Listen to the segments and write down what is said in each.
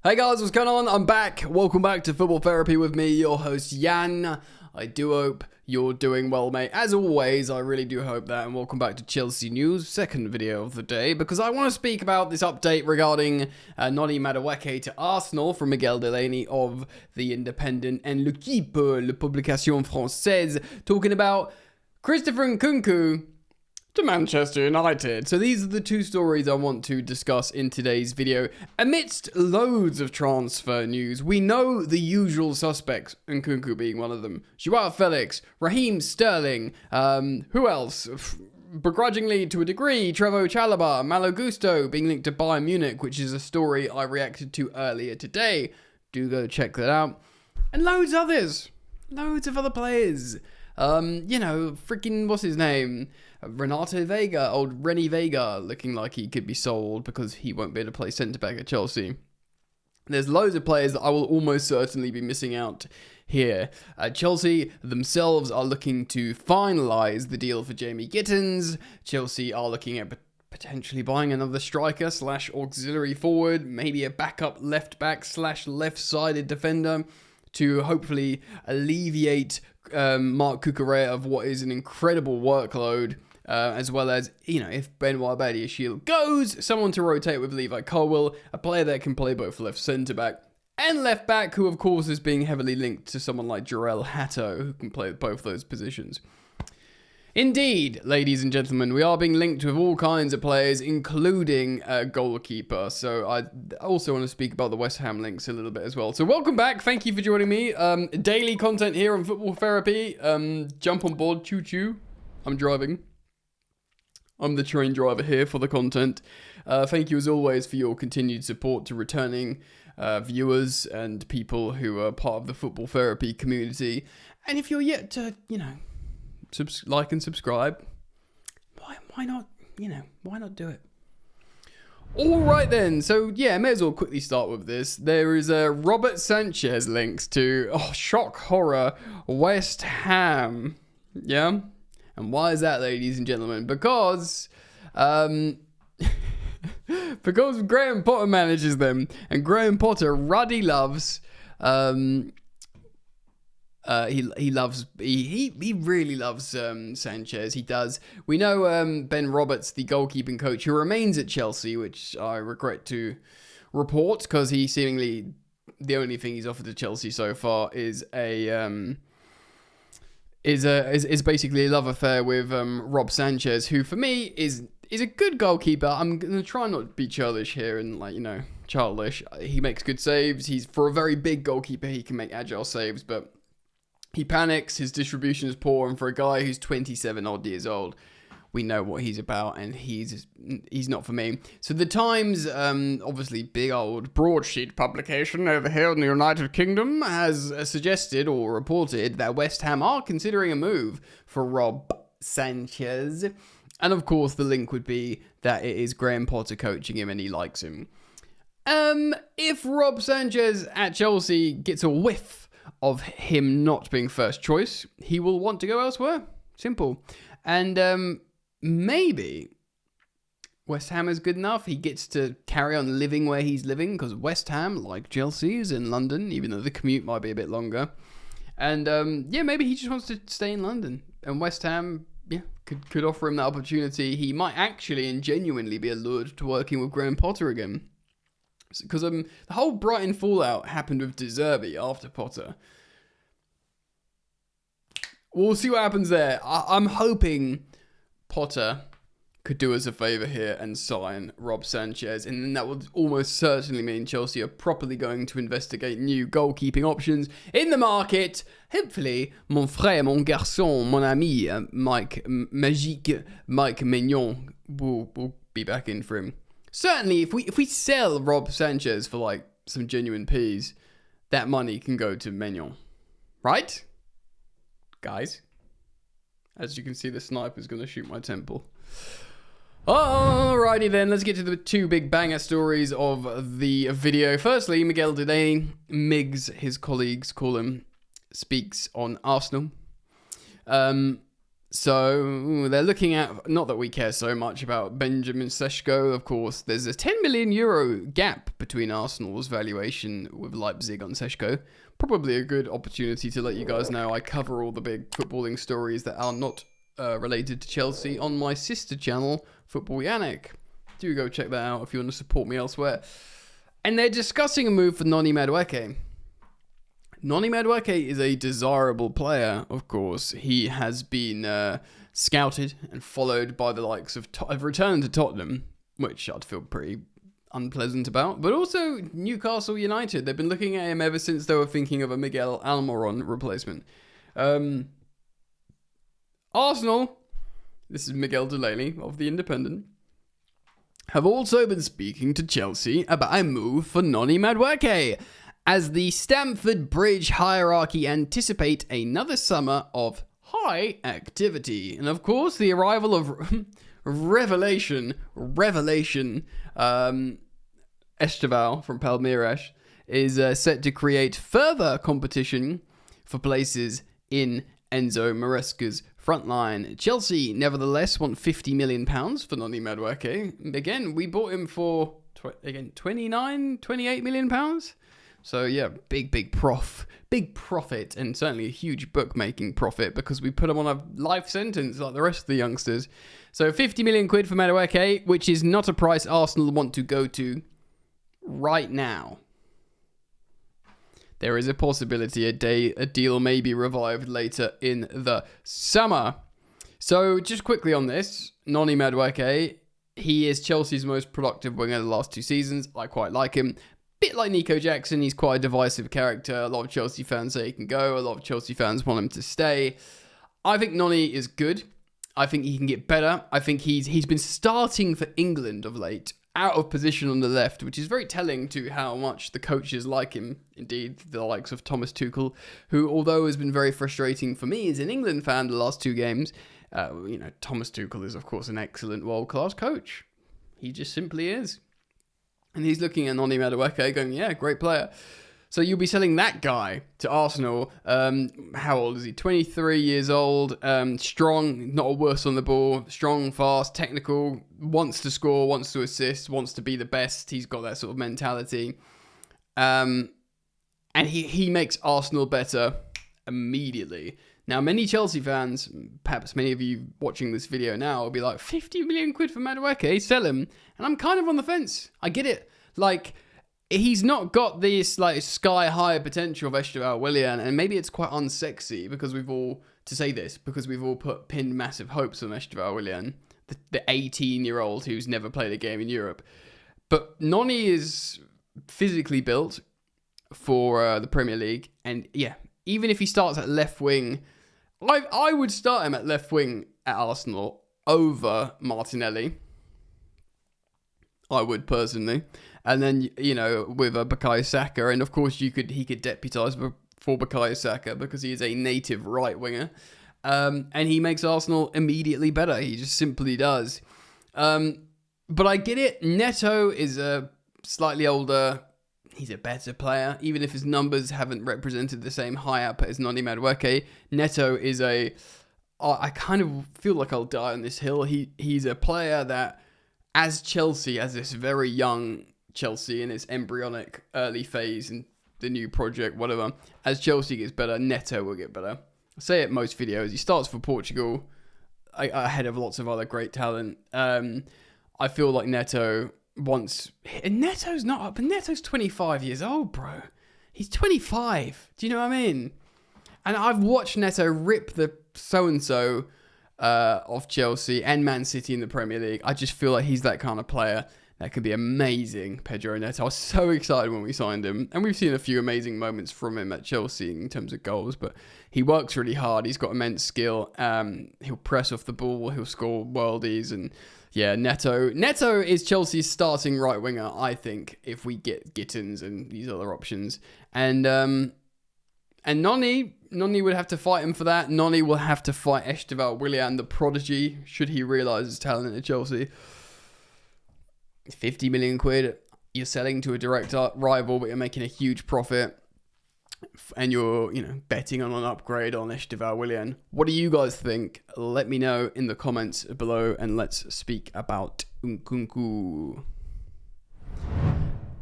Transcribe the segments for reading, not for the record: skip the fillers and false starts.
Hey guys, what's going on? I'm back. Welcome back to Football Therapy with me, your host Jan. I do hope you're doing well, mate. As always, I really do hope that. And welcome back to Chelsea News, second video of the day, because I want to speak about this update regarding Noni Madueke to Arsenal from Miguel Delaney of The Independent and L'Equipe, La Publication Française, talking about Christopher Nkunku to Manchester United. So these are the two stories I want to discuss in today's video. Amidst loads of transfer news, we know the usual suspects, Nkunku being one of them. Joao Felix, Raheem Sterling, who else? Begrudgingly to a degree, Trevoh Chalobah, Malo Gusto being linked to Bayern Munich, which is a story I reacted to earlier today. Do go check that out. And loads others. Loads of other players. Freaking, what's his name? Renato Vega, old Renny Vega, looking like he could be sold because he won't be able to play centre-back at Chelsea. There's loads of players that I will almost certainly be missing out here. Chelsea themselves are looking to finalise the deal for Jamie Gittins. Chelsea are looking at potentially buying another striker / auxiliary forward, maybe a backup left-back / left-sided defender to hopefully alleviate Mark Cucurella of what is an incredible workload. As well as, if Benoit Badiashile goes, someone to rotate with Levi Colwill, a player that can play both left centre-back and left-back, who of course is being heavily linked to someone like Jarell Hatto, who can play both those positions. Indeed, ladies and gentlemen, we are being linked with all kinds of players, including a goalkeeper. So I also want to speak about the West Ham links a little bit as well. So welcome back. Thank you for joining me. Daily content here on Football Therapy. Jump on board. Choo-choo. I'm driving. I'm the train driver here for the content. Thank you as always for your continued support to returning viewers and people who are part of the Football Therapy community. And if you're yet to, like and subscribe, why not, why not do it? All right then, so yeah, may as well quickly start with this. There is a Robert Sanchez links to, shock horror, West Ham. Yeah? And why is that, ladies and gentlemen? Because Graham Potter manages them, and Graham Potter ruddy loves. He really loves Sanchez. He does. We know Ben Roberts, the goalkeeping coach, who remains at Chelsea, which I regret to report because he seemingly the only thing he's offered to Chelsea so far is is basically a love affair with Rob Sanchez, who for me is a good goalkeeper. I'm gonna try not to be childish here and childish. He makes good saves. He's, for a very big goalkeeper, he can make agile saves, but he panics. His distribution is poor, and for a guy who's 27 odd years old, we know what he's about, and he's not for me. So the Times, obviously big old broadsheet publication over here in the United Kingdom, has suggested or reported that West Ham are considering a move for Rob Sanchez. And of course, the link would be that it is Graham Potter coaching him and he likes him. If Rob Sanchez at Chelsea gets a whiff of him not being first choice, he will want to go elsewhere. Simple. And maybe West Ham is good enough. He gets to carry on living where he's living, because West Ham, like Chelsea, is in London, even though the commute might be a bit longer. And maybe he just wants to stay in London. And West Ham, could offer him that opportunity. He might actually and genuinely be allured to working with Graham Potter again. Because the whole Brighton fallout happened with De Zerbi after Potter. We'll see what happens there. I'm hoping Potter could do us a favour here and sign Rob Sanchez, and then that would almost certainly mean Chelsea are properly going to investigate new goalkeeping options in the market. Hopefully, mon frère, mon garçon, mon ami, Mike Maignan will be back in for him. Certainly, if we sell Rob Sanchez for some genuine peas, that money can go to Maignan, right, guys? As you can see, the sniper's going to shoot my temple. Alrighty then, let's get to the two big banger stories of the video. Firstly, Miguel Delaney, Migs, his colleagues call him, speaks on Arsenal. So they're looking at, not that we care so much about Benjamin Sesko, of course. There's a 10 million euro gap between Arsenal's valuation with Leipzig on Sesko. Probably a good opportunity to let you guys know I cover all the big footballing stories that are not related to Chelsea on my sister channel, Football Yannick. Do go check that out if you want to support me elsewhere. And they're discussing a move for Noni Madueke. Noni Madueke is a desirable player, of course. He has been scouted and followed by the likes of returned to Tottenham, which I'd feel pretty unpleasant about. But also Newcastle United. They've been looking at him ever since they were thinking of a Miguel Almiron replacement. Arsenal, this is Miguel Delaney of The Independent, have also been speaking to Chelsea about a move for Noni Madueke, as the Stamford Bridge hierarchy anticipate another summer of high activity. And of course, the arrival of Revelation Esteval from Palmeiras is set to create further competition for places in Enzo Maresca's front line. Chelsea, nevertheless, want £50 million for Noni Madueke. Again, we bought him for, 28 million pounds. So yeah, big profit, and certainly a huge bookmaking profit because we put him on a life sentence like the rest of the youngsters. So 50 million quid for Madueke, which is not a price Arsenal want to go to right now. There is a possibility a deal may be revived later in the summer. So just quickly on this, Noni Madueke, he is Chelsea's most productive winger the last 2 seasons. I quite like him. Bit like Nico Jackson, he's quite a divisive character. A lot of Chelsea fans say he can go. A lot of Chelsea fans want him to stay. I think Noni is good. I think he can get better. I think he's been starting for England of late, out of position on the left, which is very telling to how much the coaches like him. Indeed, the likes of Thomas Tuchel, who, although has been very frustrating for me as an England fan the last 2 games, Thomas Tuchel is, of course, an excellent world-class coach. He just simply is. And he's looking at Noni Madueke going, yeah, great player. So you'll be selling that guy to Arsenal. How old is he? 23 years old. Strong, not a worse on the ball. Strong, fast, technical. Wants to score, wants to assist, wants to be the best. He's got that sort of mentality. And he makes Arsenal better immediately. Now, many Chelsea fans, perhaps many of you watching this video now, will be like, 50 million quid for Madueke, sell him. And I'm kind of on the fence. I get it. Like, he's not got this like sky-high potential of Esteval Willian, and maybe it's quite unsexy because we've all pinned massive hopes on Esteval Willian, the 18-year-old who's never played a game in Europe. But Noni is physically built for the Premier League, and yeah, even if he starts at left wing, I would start him at left wing at Arsenal over Martinelli. I would personally. And then, with Bukayo Saka, and of course he could deputise for Bukayo Saka because he is a native right winger. And he makes Arsenal immediately better. He just simply does. But I get it. Neto is a slightly older. He's a better player, even if his numbers haven't represented the same high output as Noni Madueke. Neto is I kind of feel like I'll die on this hill. He's a player that, as Chelsea, as this very young Chelsea in its embryonic early phase in the new project, whatever, as Chelsea gets better, Neto will get better. I say it in most videos. He starts for Portugal ahead of lots of other great talent. I feel like Neto wants... Neto's not up, but Neto's 25 years old, bro. He's 25. Do you know what I mean? And I've watched Neto rip the so-and-so of Chelsea and Man City in the Premier League. I just feel like he's that kind of player that could be amazing, Pedro Neto. I was so excited when we signed him. And we've seen a few amazing moments from him at Chelsea in terms of goals. But he works really hard. He's got immense skill. He'll press off the ball. He'll score worldies. And yeah, Neto is Chelsea's starting right winger, I think, if we get Gittins and these other options. And Noni would have to fight him for that. Noni will have to fight Esteval Willian, the prodigy, should he realise his talent at Chelsea. 50 million quid, you're selling to a direct rival, but you're making a huge profit. and you're, betting on an upgrade on Esteval Willian. What do you guys think? Let me know in the comments below, and let's speak about Nkunku.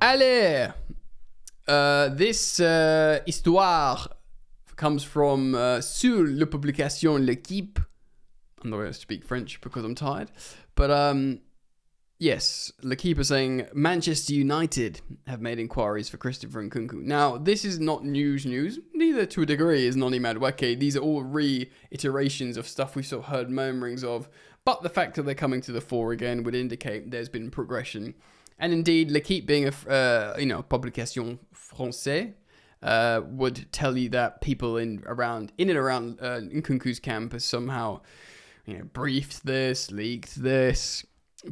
Allez! This histoire comes from sur la publication L'Équipe. I'm not going to speak French because I'm tired. But yes, L'Équipe is saying Manchester United have made inquiries for Christopher Nkunku. Now, this is not news. Neither to a degree is Noni Madueke. These are all reiterations of stuff we've sort of heard murmurings of. But the fact that they're coming to the fore again would indicate there's been progression. And indeed, L'Équipe being a publication français, would tell you that people in and around Nkunku's camp has somehow, briefed this, leaked this.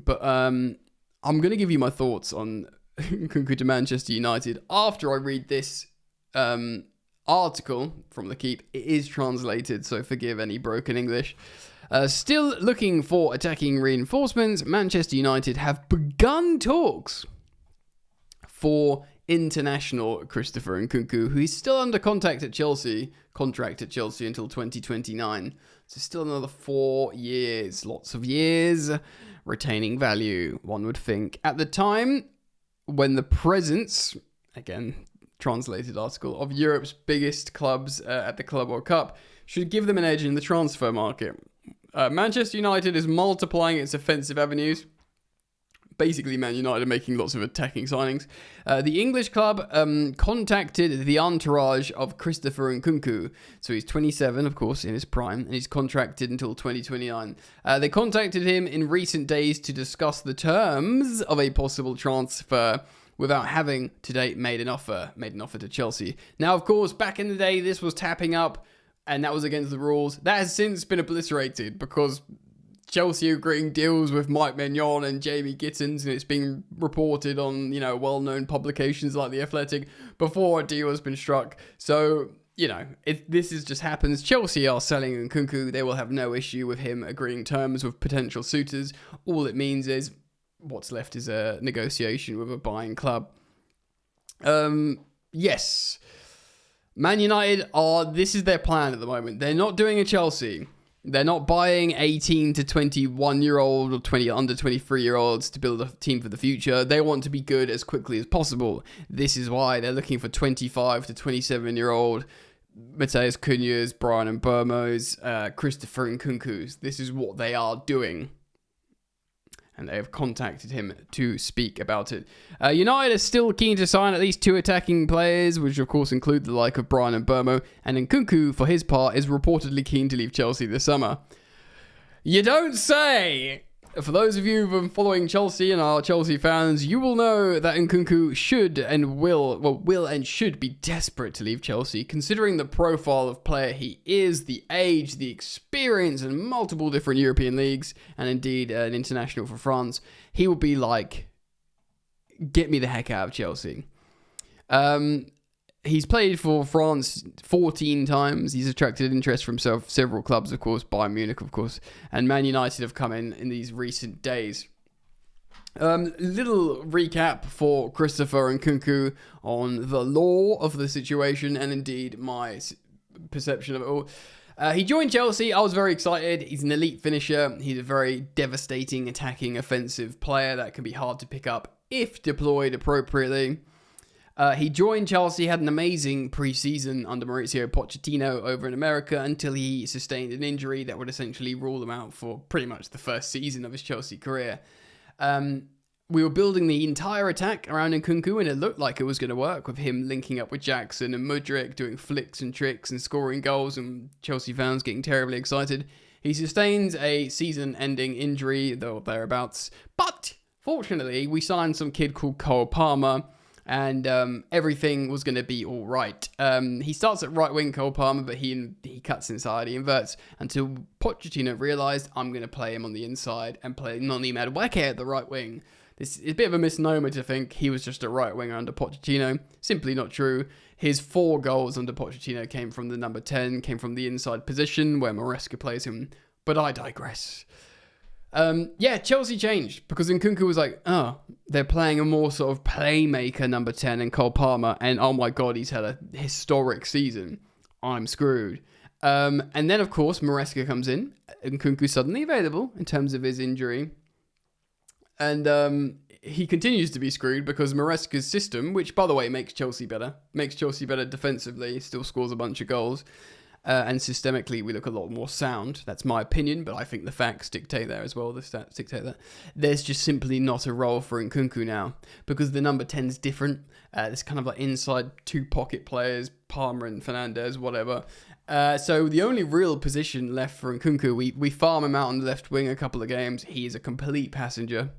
But I'm going to give you my thoughts on Nkunku to Manchester United after I read this article from L'Équipe. It is translated, so forgive any broken English. Still looking for attacking reinforcements, Manchester United have begun talks for international Christopher Nkunku, who is still under contract at Chelsea until 2029. So still another 4 years, lots of years, retaining value, one would think. At the time, when the presence, again, translated article, of Europe's biggest clubs at the Club World Cup should give them an edge in the transfer market. Manchester United is multiplying its offensive avenues. Basically, Man United are making lots of attacking signings. The English club contacted the entourage of Christopher Nkunku. So he's 27, of course, in his prime, and he's contracted until 2029. They contacted him in recent days to discuss the terms of a possible transfer without having, to date, made an offer to Chelsea. Now, of course, back in the day, this was tapping up, and that was against the rules. That has since been obliterated because Chelsea agreeing deals with Mike Maignan and Jamie Gittins, and it's being reported on, well-known publications like The Athletic before a deal has been struck. So, if this just happens, Chelsea are selling Nkunku. They will have no issue with him agreeing terms with potential suitors. All it means is what's left is a negotiation with a buying club. Yes. Man United this is their plan at the moment. They're not doing a Chelsea. They're not buying 18 to 21-year-old or under 23-year-olds to build a team for the future. They want to be good as quickly as possible. This is why they're looking for 25 to 27-year-old Matheus Cunha's, Brian Mbeumo's, Christopher Nkunku's. This is what they are doing. And they have contacted him to speak about it. United are still keen to sign at least 2 attacking players, which of course include the like of Brian Mbeumo, and Nkunku, for his part, is reportedly keen to leave Chelsea this summer. You don't say! For those of you who've been following Chelsea and are Chelsea fans, you will know that Nkunku will and should be desperate to leave Chelsea, considering the profile of player he is, the age, the experience in multiple different European leagues, and indeed an international for France. He will be like, get me the heck out of Chelsea. He's played for France 14 times. He's attracted interest from several clubs, of course, Bayern Munich, of course, and Man United have come in these recent days. Little recap for Christopher Nkunku on the law of the situation and indeed my perception of it all. He joined Chelsea. I was very excited. He's an elite finisher. He's a very devastating, attacking, offensive player that can be hard to pick up if deployed appropriately. He joined Chelsea, had an amazing pre-season under Mauricio Pochettino over in America until he sustained an injury that would essentially rule him out for pretty much the first season of his Chelsea career. We were building the entire attack around Nkunku, and it looked like it was going to work with him linking up with Jackson and Mudryk, doing flicks and tricks and scoring goals, and Chelsea fans getting terribly excited. He sustains a season-ending injury, though thereabouts, but fortunately, we signed some kid called Cole Palmer, and everything was going to be all right. He starts at right wing, Cole Palmer, but he cuts inside, he inverts, until Pochettino realised, I'm going to play him on the inside and play Noni Madueke at the right wing. This is a bit of a misnomer to think he was just a right winger under Pochettino. Simply not true. His 4 goals under Pochettino came from the number 10, came from the inside position where Maresca plays him. But I digress. Yeah, Chelsea changed because Nkunku was like, oh, they're playing a more sort of playmaker number 10 in Cole Palmer, and oh my god, he's had a historic season. I'm screwed. And then, of course, Maresca comes in. Nkunku suddenly available in terms of his injury. And he continues to be screwed because Maresca's system, which, by the way, makes Chelsea better defensively, still scores a bunch of goals. And systemically, we look a lot more sound. That's my opinion, but I think the facts dictate that as well. The stats dictate that. There's just simply not a role for Nkunku now because the number 10 is different. It's kind of like inside two pocket players, Palmer and Fernandez, whatever. So the only real position left for Nkunku, we farm him out on the left wing a couple of games. He is a complete passenger,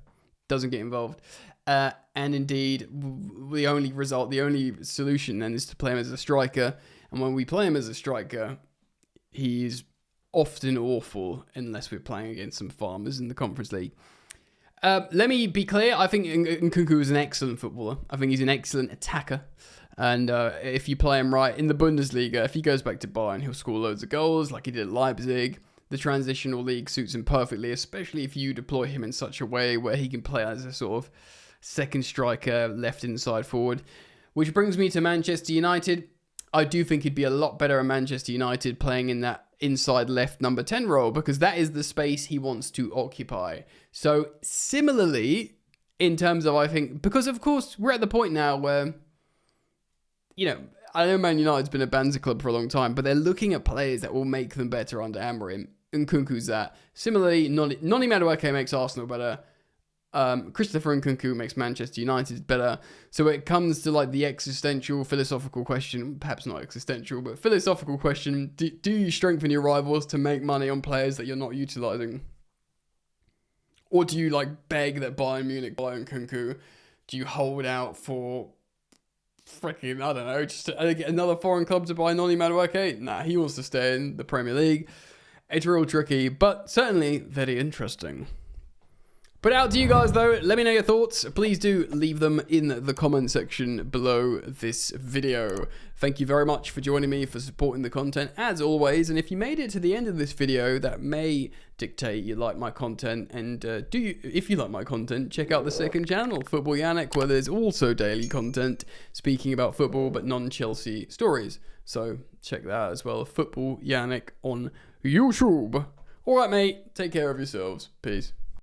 doesn't get involved. And indeed, the only solution then is to play him as a striker. And when we play him as a striker, he's often awful unless we're playing against some farmers in the Conference League. Let me be clear. I think Nkunku is an excellent footballer. I think he's an excellent attacker. And if you play him right in the Bundesliga, if he goes back to Bayern, he'll score loads of goals like he did at Leipzig. The transitional league suits him perfectly, especially if you deploy him in such a way where he can play as a sort of second striker, left inside forward. Which brings me to Manchester United. I do think he'd be a lot better at Manchester United playing in that inside left number 10 role because that is the space he wants to occupy. So similarly, in terms of, I think, because of course we're at the point now where, you know, I know Man United's been a Banzer club for a long time, but they're looking at players that will make them better under Amorim. Nkunku's that. Similarly, Noni Madueke makes Arsenal better. Christopher Nkunku makes Manchester United better. So it comes to like the existential, philosophical question, perhaps not existential, but philosophical question, do you strengthen your rivals to make money on players that you're not utilising? Or do you like beg that Bayern Munich buy Nkunku? Do you hold out for freaking, I don't know, just another foreign club to buy Noni Madueke? Nah, he wants to stay in the Premier League. It's real tricky, but certainly very interesting. But out to you guys though, let me know your thoughts. Please do leave them in the comment section below this video. Thank you very much for joining me, for supporting the content as always. And if you made it to the end of this video, that may dictate you like my content. And if you like my content, check out the second channel, Football Yannick, where there's also daily content speaking about football but non-Chelsea stories. So check that out as well, Football Yannick on YouTube. Alright mate, take care of yourselves. Peace.